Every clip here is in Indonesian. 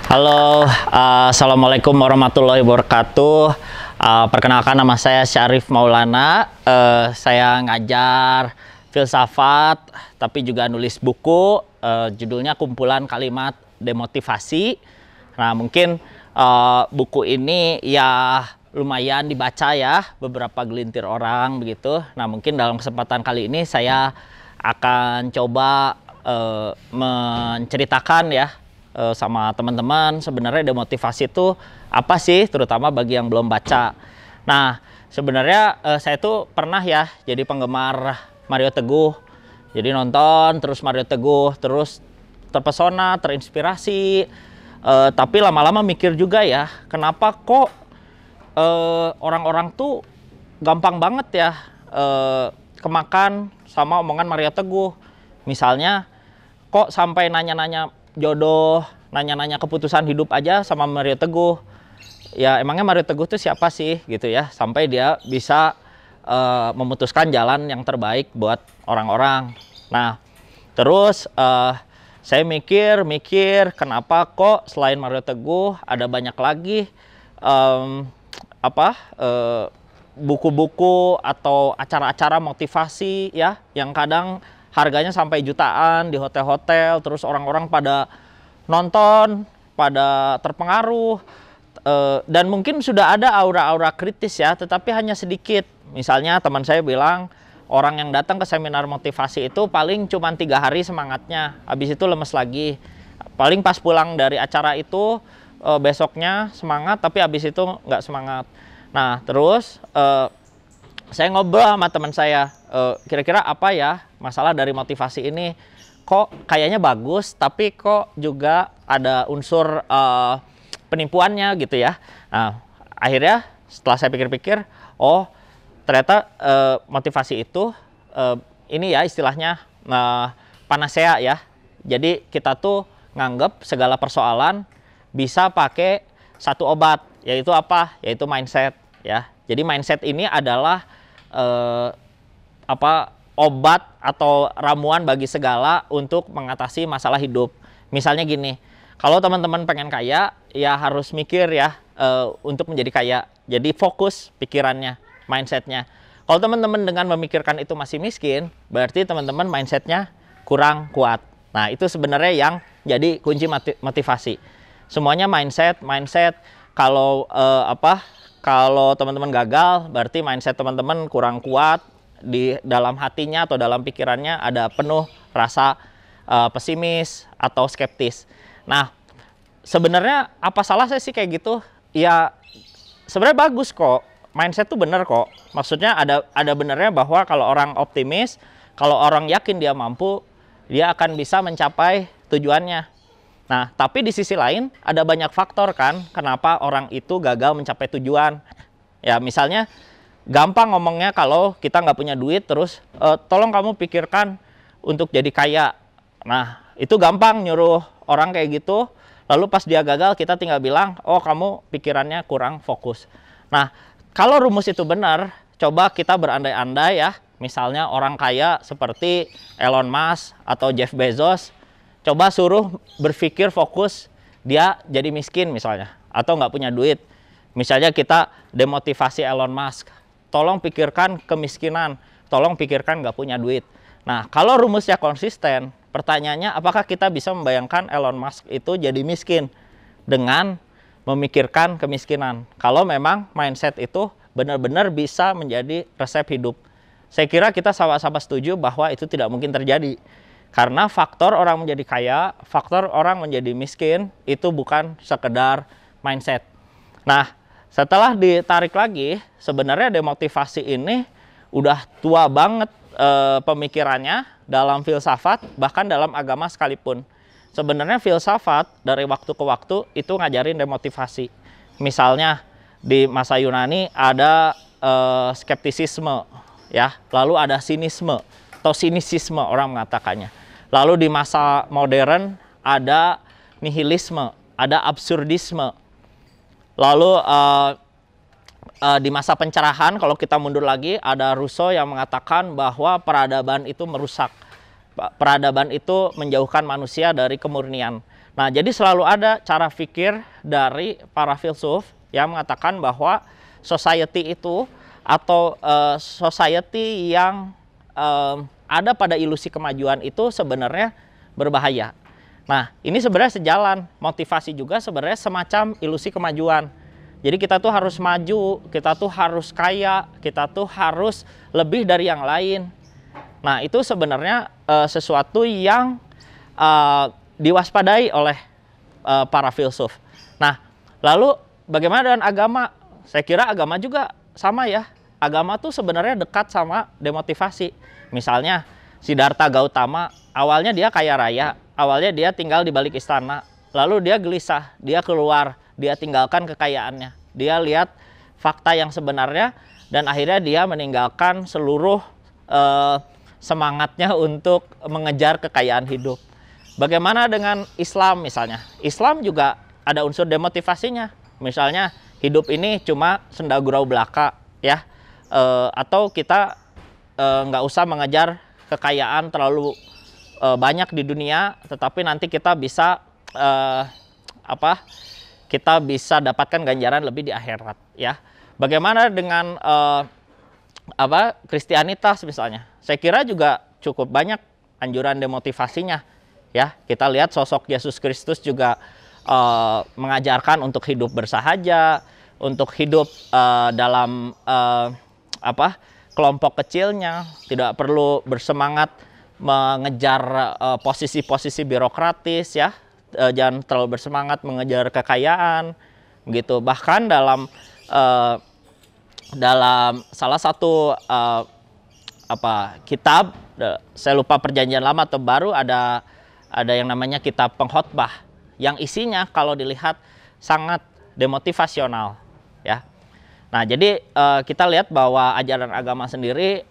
Halo, Assalamualaikum warahmatullahi wabarakatuh. Perkenalkan, nama saya Syarif Maulana. Saya ngajar filsafat, tapi juga nulis buku. Judulnya Kumpulan Kalimat Demotivasi. Nah, mungkin buku ini ya lumayan dibaca ya, beberapa gelintir orang begitu. Nah, mungkin dalam kesempatan kali ini saya akan coba menceritakan ya sama teman-teman sebenarnya demotivasi itu apa sih, terutama bagi yang belum baca. Nah, sebenarnya saya tuh pernah ya jadi penggemar Mario Teguh. Jadi nonton terus Mario Teguh, terus terpesona, terinspirasi. Tapi lama-lama mikir juga ya, kenapa kok orang-orang tuh gampang banget ya kemakan sama omongan Mario Teguh. Misalnya kok sampai nanya-nanya jodoh, nanya-nanya keputusan hidup aja sama Mario Teguh. Ya emangnya Mario Teguh itu siapa sih gitu ya, sampai dia bisa memutuskan jalan yang terbaik buat orang-orang. Nah, terus saya mikir kenapa kok selain Mario Teguh ada banyak lagi buku-buku atau acara-acara motivasi ya, yang kadang harganya sampai jutaan di hotel-hotel, terus orang-orang pada nonton, pada terpengaruh, dan mungkin sudah ada aura-aura kritis ya, tetapi hanya sedikit. Misalnya teman saya bilang, orang yang datang ke seminar motivasi itu paling cuma 3 hari semangatnya, habis itu lemes lagi. Paling pas pulang dari acara itu, besoknya semangat, tapi habis itu nggak semangat. Nah, terus saya ngobrol sama teman saya, kira-kira apa ya masalah dari motivasi ini? Kok kayaknya bagus, tapi kok juga ada unsur penipuannya gitu ya. Nah, akhirnya setelah saya pikir-pikir, oh ternyata motivasi itu ini ya istilahnya panacea ya. Jadi kita tuh nganggep segala persoalan bisa pakai satu obat, yaitu apa? Yaitu mindset ya. Jadi mindset ini adalah obat atau ramuan bagi segala untuk mengatasi masalah hidup. Misalnya gini, kalau teman-teman pengen kaya, ya harus mikir ya untuk menjadi kaya. Jadi fokus pikirannya, mindsetnya. Kalau teman-teman dengan memikirkan itu masih miskin, berarti teman-teman mindsetnya kurang kuat. Nah, itu sebenarnya yang jadi kunci motivasi. Semuanya mindset. Kalau kalau teman-teman gagal, berarti mindset teman-teman kurang kuat, di dalam hatinya atau dalam pikirannya ada penuh rasa pesimis atau skeptis. Nah, sebenarnya apa salah saya sih kayak gitu? Ya, sebenarnya bagus kok. Mindset tuh bener kok. Maksudnya ada benernya bahwa kalau orang optimis, kalau orang yakin dia mampu, dia akan bisa mencapai tujuannya. Nah, tapi di sisi lain ada banyak faktor kan kenapa orang itu gagal mencapai tujuan. Ya, misalnya gampang ngomongnya kalau kita nggak punya duit, terus tolong kamu pikirkan untuk jadi kaya. Nah, itu gampang nyuruh orang kayak gitu. Lalu pas dia gagal, kita tinggal bilang, oh kamu pikirannya kurang fokus. Nah, kalau rumus itu benar, coba kita berandai-andai ya. Misalnya orang kaya seperti Elon Musk atau Jeff Bezos, coba suruh berpikir fokus, dia jadi miskin misalnya, atau nggak punya duit. Misalnya kita demotivasi Elon Musk, tolong pikirkan kemiskinan, tolong pikirkan nggak punya duit. Nah, kalau rumusnya konsisten, pertanyaannya apakah kita bisa membayangkan Elon Musk itu jadi miskin dengan memikirkan kemiskinan? Kalau memang mindset itu benar-benar bisa menjadi resep hidup. Saya kira kita sama-sama setuju bahwa itu tidak mungkin terjadi. Karena faktor orang menjadi kaya, faktor orang menjadi miskin, itu bukan sekedar mindset. Nah, setelah ditarik lagi, sebenarnya demotivasi ini udah tua banget pemikirannya dalam filsafat, bahkan dalam agama sekalipun. Sebenarnya filsafat dari waktu ke waktu itu ngajarin demotivasi. Misalnya di masa Yunani ada skeptisisme, ya, lalu ada sinisme atau sinisisme orang mengatakannya. Lalu di masa modern ada nihilisme, ada absurdisme. Lalu di masa pencerahan, kalau kita mundur lagi, ada Rousseau yang mengatakan bahwa peradaban itu merusak. Peradaban itu menjauhkan manusia dari kemurnian. Nah, jadi selalu ada cara pikir dari para filsuf yang mengatakan bahwa society itu atau society yang ada pada ilusi kemajuan itu sebenarnya berbahaya. Nah, ini sebenarnya sejalan, motivasi juga sebenarnya semacam ilusi kemajuan. Jadi kita tuh harus maju, kita tuh harus kaya, kita tuh harus lebih dari yang lain. Nah, itu sebenarnya sesuatu yang diwaspadai oleh para filsuf. Nah, lalu bagaimana dengan agama? Saya kira agama juga sama ya. Agama tuh sebenarnya dekat sama demotivasi. Misalnya Siddhartha Gautama, awalnya dia kaya raya, awalnya dia tinggal di balik istana, lalu dia gelisah, dia keluar, dia tinggalkan kekayaannya, dia lihat fakta yang sebenarnya, dan akhirnya dia meninggalkan seluruh semangatnya untuk mengejar kekayaan hidup. Bagaimana dengan Islam misalnya? Islam juga ada unsur demotivasinya. Misalnya hidup ini cuma senda gurau belaka, ya, atau kita nggak usah mengejar kekayaan terlalu banyak di dunia, tetapi nanti kita bisa kita bisa dapatkan ganjaran lebih di akhirat, ya. Bagaimana dengan Kristianitas misalnya? Saya kira juga cukup banyak anjuran demotivasinya, ya. Kita lihat sosok Yesus Kristus juga mengajarkan untuk hidup bersahaja, untuk hidup dalam kelompok kecilnya, tidak perlu bersemangat mengejar posisi-posisi birokratis, ya. Jangan terlalu bersemangat mengejar kekayaan, begitu. Bahkan dalam salah satu kitab, saya lupa Perjanjian Lama atau Baru, ada yang namanya kitab Pengkhotbah, yang isinya kalau dilihat sangat demotivasional, ya. Nah, jadi kita lihat bahwa ajaran agama sendiri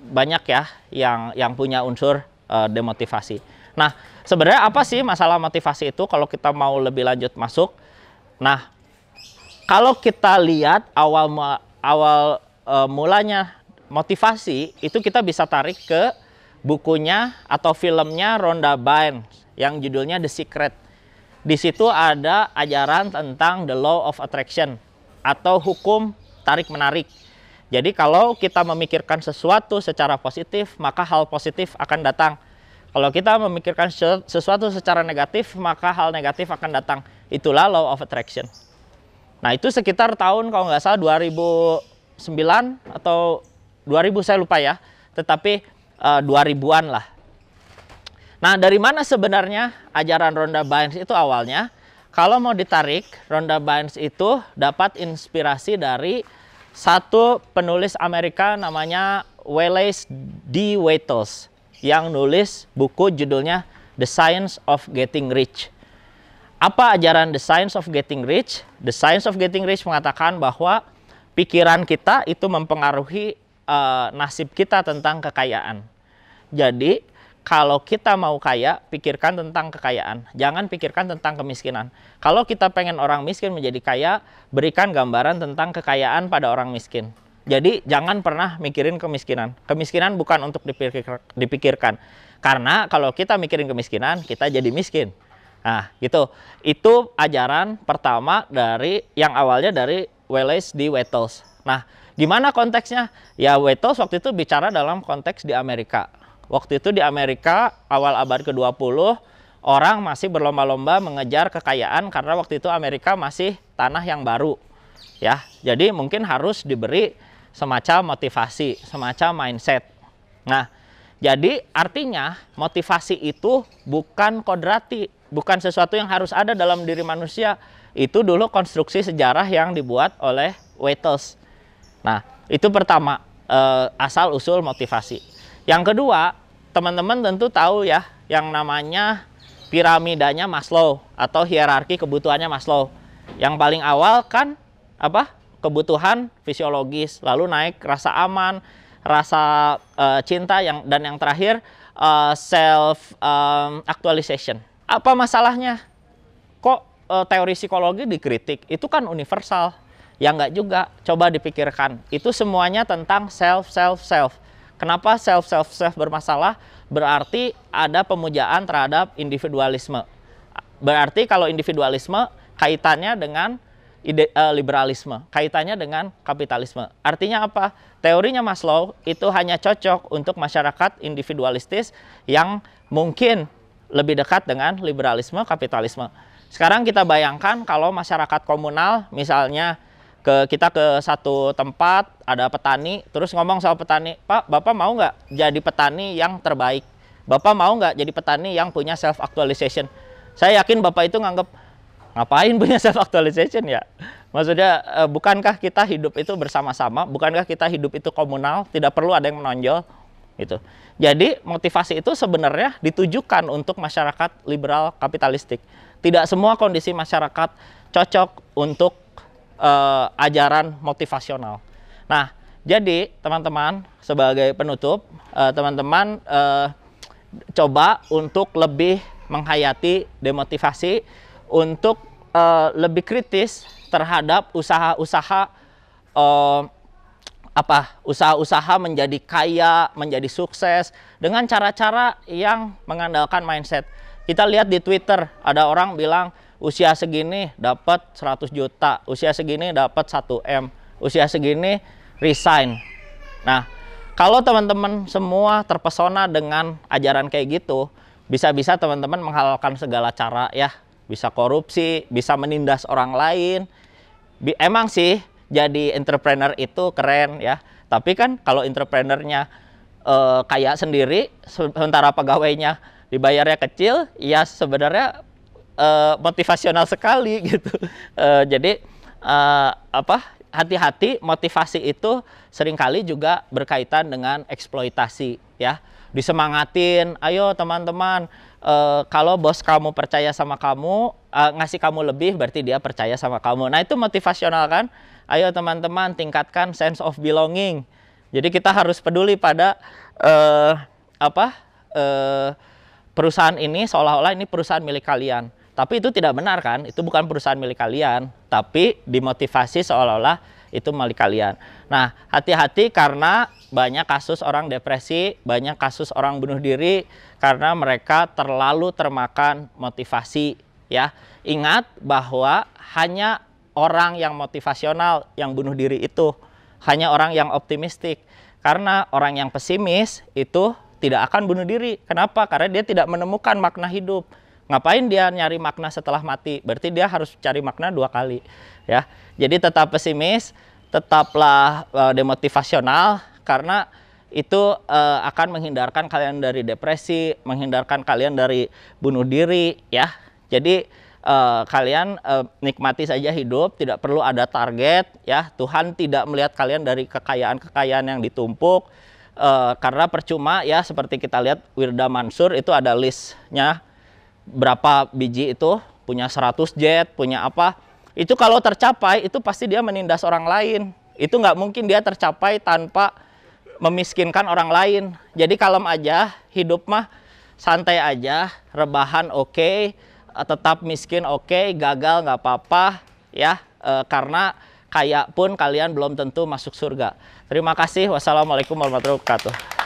banyak ya yang punya unsur demotivasi. Nah, sebenarnya apa sih masalah motivasi itu kalau kita mau lebih lanjut masuk? Nah, kalau kita lihat awal mulanya motivasi itu, kita bisa tarik ke bukunya atau filmnya Rhonda Byrne yang judulnya The Secret. Di situ ada ajaran tentang the law of attraction atau hukum tarik-menarik. Jadi kalau kita memikirkan sesuatu secara positif, maka hal positif akan datang. Kalau kita memikirkan sesuatu secara negatif, maka hal negatif akan datang. Itulah law of attraction. Nah, itu sekitar tahun kalau nggak salah 2009 atau 2000, saya lupa ya. Tetapi 2000-an lah. Nah, dari mana sebenarnya ajaran Rhonda Byrne itu awalnya? Kalau mau ditarik, Rhonda Byrne itu dapat inspirasi dari satu penulis Amerika namanya Wallace D. Wattles yang nulis buku judulnya The Science of Getting Rich. Apa ajaran The Science of Getting Rich? The Science of Getting Rich mengatakan bahwa pikiran kita itu mempengaruhi nasib kita tentang kekayaan. Jadi, kalau kita mau kaya, pikirkan tentang kekayaan. Jangan pikirkan tentang kemiskinan. Kalau kita pengen orang miskin menjadi kaya, berikan gambaran tentang kekayaan pada orang miskin. Jadi, jangan pernah mikirin kemiskinan. Kemiskinan bukan untuk dipikirkan. Karena kalau kita mikirin kemiskinan, kita jadi miskin. Nah, gitu. Itu ajaran pertama yang awalnya dari Wallace D. Wattles. Nah, gimana konteksnya? Ya, Wattles waktu itu bicara dalam konteks di Amerika. Waktu itu di Amerika awal abad ke-20, orang masih berlomba-lomba mengejar kekayaan karena waktu itu Amerika masih tanah yang baru, ya. Jadi mungkin harus diberi semacam motivasi, semacam mindset. Nah, jadi artinya motivasi itu bukan kodrati, bukan sesuatu yang harus ada dalam diri manusia. Itu dulu konstruksi sejarah yang dibuat oleh Wattles. Nah, itu pertama, asal-usul motivasi. Yang kedua, teman-teman tentu tahu ya, yang namanya piramidanya Maslow atau hierarki kebutuhannya Maslow. Yang paling awal kan apa? Kebutuhan fisiologis, lalu naik rasa aman, rasa cinta, dan yang terakhir self actualization. Apa masalahnya? Kok teori psikologi dikritik? Itu kan universal. Ya enggak juga. Coba dipikirkan. Itu semuanya tentang self. Kenapa self bermasalah? Berarti ada pemujaan terhadap individualisme. Berarti kalau individualisme kaitannya dengan liberalisme, kaitannya dengan kapitalisme. Artinya apa? Teorinya Maslow itu hanya cocok untuk masyarakat individualistis yang mungkin lebih dekat dengan liberalisme, kapitalisme. Sekarang kita bayangkan kalau masyarakat komunal, misalnya kita ke satu tempat, ada petani, terus ngomong sama petani, Pak, Bapak mau nggak jadi petani yang terbaik? Bapak mau nggak jadi petani yang punya self-actualization? Saya yakin Bapak itu nganggep, ngapain punya self-actualization ya? Maksudnya, bukankah kita hidup itu bersama-sama? Bukankah kita hidup itu komunal? Tidak perlu ada yang menonjol? Gitu. Jadi, motivasi itu sebenarnya ditujukan untuk masyarakat liberal kapitalistik. Tidak semua kondisi masyarakat cocok untuk ajaran motivasional. Nah, jadi teman-teman sebagai penutup, teman-teman coba untuk lebih menghayati demotivasi, untuk lebih kritis terhadap usaha-usaha usaha-usaha menjadi kaya, menjadi sukses dengan cara-cara yang mengandalkan mindset. Kita lihat di Twitter ada orang bilang usia segini dapat 100 juta, usia segini dapat 1 M, usia segini resign. Nah, kalau teman-teman semua terpesona dengan ajaran kayak gitu, bisa-bisa teman-teman menghalalkan segala cara ya. Bisa korupsi, bisa menindas orang lain. Emang sih jadi entrepreneur itu keren ya. Tapi kan kalau entrepreneurnya kaya sendiri, sementara pegawainya dibayarnya kecil, ya sebenarnya motivasional sekali gitu. Jadi hati-hati, motivasi itu seringkali juga berkaitan dengan eksploitasi ya. Disemangatin, ayo teman-teman, kalau bos kamu percaya sama kamu, ngasih kamu lebih, berarti dia percaya sama kamu. Nah, itu motivasional kan? Ayo teman-teman, tingkatkan sense of belonging. Jadi kita harus peduli pada perusahaan ini seolah-olah ini perusahaan milik kalian. Tapi itu tidak benar kan? Itu bukan perusahaan milik kalian, tapi dimotivasi seolah-olah itu milik kalian. Nah, hati-hati karena banyak kasus orang depresi, banyak kasus orang bunuh diri karena mereka terlalu termakan motivasi ya. Ingat bahwa hanya orang yang motivasional yang bunuh diri itu, hanya orang yang optimistik. Karena orang yang pesimis itu tidak akan bunuh diri. Kenapa? Karena dia tidak menemukan makna hidup. Ngapain dia nyari makna setelah mati? Berarti dia harus cari makna 2 kali ya. Jadi tetap pesimis, tetaplah demotivasional karena itu akan menghindarkan kalian dari depresi, menghindarkan kalian dari bunuh diri ya. Jadi kalian nikmati saja hidup, tidak perlu ada target ya. Tuhan tidak melihat kalian dari kekayaan-kekayaan yang ditumpuk. Karena percuma ya, seperti kita lihat Wirda Mansur itu ada listnya berapa biji itu, punya 100 jet, punya apa. Itu kalau tercapai, itu pasti dia menindas orang lain. Itu nggak mungkin dia tercapai tanpa memiskinkan orang lain. Jadi kalem aja, hidup mah santai aja, rebahan oke, tetap miskin oke, gagal nggak apa-apa ya. Karena kaya pun kalian belum tentu masuk surga. Terima kasih. Wassalamualaikum warahmatullahi wabarakatuh.